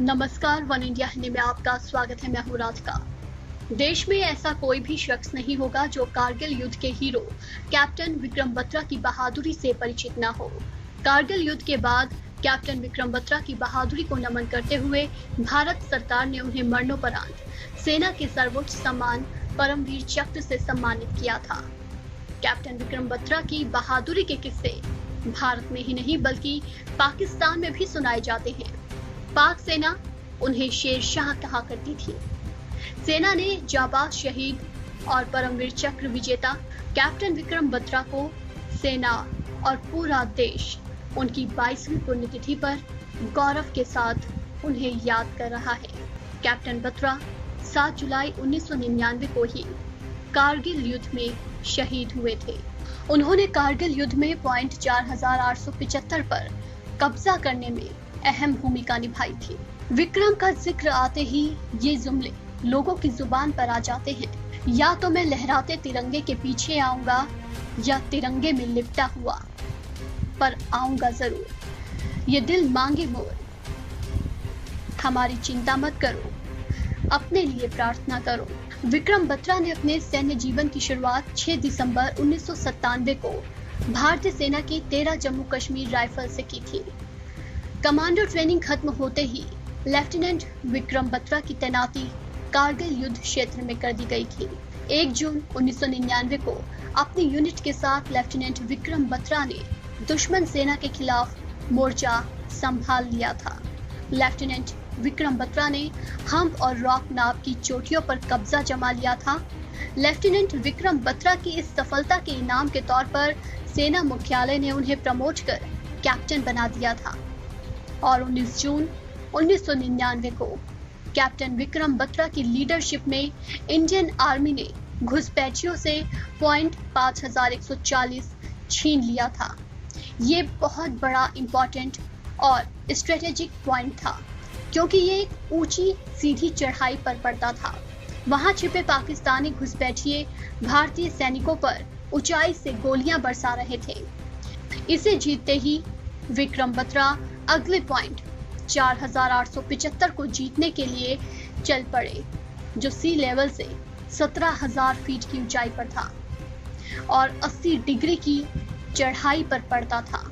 नमस्कार, one India Hindi में आपका स्वागत है। मैं हूं राधिका। देश में ऐसा कोई भी शख्स नहीं होगा जो कारगिल युद्ध के हीरो कैप्टन विक्रम बत्रा की बहादुरी से परिचित न हो। कारगिल युद्ध के बाद कैप्टन विक्रम बत्रा की बहादुरी को नमन करते हुए भारत सरकार ने उन्हें मरणोपरांत सेना के सर्वोच्च सम्मान परमवीर चक्र से सम्मानित किया था। कैप्टन विक्रम बत्रा की बहादुरी के किस्से भारत में ही नहीं बल्कि पाकिस्तान में भी सुनाए जाते हैं। पाक सेना उन्हें शेर शाह कहा करती थी। सेना ने जाबाज शहीद और परमवीर चक्र विजेता कैप्टन विक्रम बत्रा को सेना और पूरा देश उनकी 22वीं पुण्यतिथि पर गौरव के साथ उन्हें याद कर रहा है। कैप्टन बत्रा 7 जुलाई 1999 को ही कारगिल युद्ध में शहीद हुए थे। उन्होंने कारगिल युद्ध में पॉइंट 4875 पर कब्जा करने में अहम भूमिका निभाई थी। विक्रम का जिक्र आते ही ये जुमले लोगों की जुबान पर आ जाते हैं, या तो मैं लहराते तिरंगे के पीछे आऊंगा या तिरंगे में लिपटा हुआ, पर आऊंगा जरूर। ये दिल मांगे मोर, हमारी चिंता मत करो, अपने लिए प्रार्थना करो। विक्रम बत्रा ने अपने सैन्य जीवन की शुरुआत 6 दिसंबर 1997 को भारतीय सेना की 13 जम्मू कश्मीर राइफल से की थी। कमांडो ट्रेनिंग खत्म होते ही लेफ्टिनेंट विक्रम बत्रा की तैनाती कारगिल युद्ध क्षेत्र में कर दी गई थी। 1 जून 1999 को अपनी यूनिट के साथ लेफ्टिनेंट विक्रम बत्रा ने दुश्मन सेना के खिलाफ मोर्चा संभाल लिया था। लेफ्टिनेंट विक्रम बत्रा ने हम्प और रॉक नाव की चोटियों पर कब्जा जमा लिया था। लेफ्टिनेंट विक्रम बत्रा की इस सफलता के इनाम के तौर पर सेना मुख्यालय ने उन्हें प्रमोट कर कैप्टन बना दिया था और 19 जून 1999 को कैप्टन विक्रम बत्रा की लीडरशिप में इंडियन आर्मी ने घुसपैठियों से पॉइंट 5140 छीन लिया था। ये बहुत बड़ा इंपॉर्टेंट और स्ट्रेटेजिक पॉइंट था क्योंकि ये एक ऊंची सीधी चढ़ाई पर पड़ता था। वहां छिपे पाकिस्तानी घुसपैठिए भारतीय सैनिकों पर ऊंचाई से गोलियां बरसा रहे थे। इसे जीतते ही विक्रम बत्रा अगले पॉइंट 4875 को जीतने के लिए चल पड़े, जो सी लेवल से 17,000 फीट की ऊंचाई पर था और 80 डिग्री की चढ़ाई पर पड़ता था।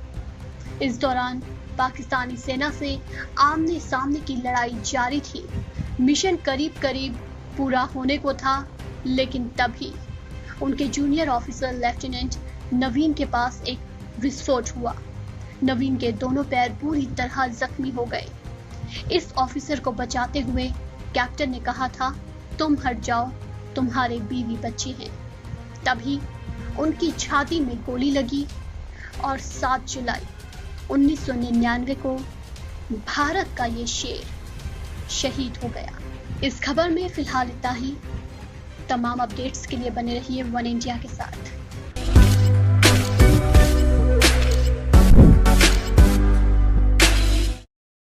इस दौरान पाकिस्तानी सेना से आमने सामने की लड़ाई जारी थी। मिशन करीब करीब पूरा होने को था, लेकिन तभी उनके जूनियर ऑफिसर लेफ्टिनेंट नवीन के पास एक विस्फोट हुआ। नवीन के दोनों पैर पूरी तरह जख्मी हो गए। इस ऑफिसर को बचाते हुए कैप्टन ने कहा था, तुम हट जाओ, तुम्हारे बीवी बच्चे हैं। तभी उनकी छाती में गोली लगी और 7 जुलाई 1999 को भारत का ये शेर शहीद हो गया। इस खबर में फिलहाल इतना ही। तमाम अपडेट्स के लिए बने रहिए वन इंडिया के साथ।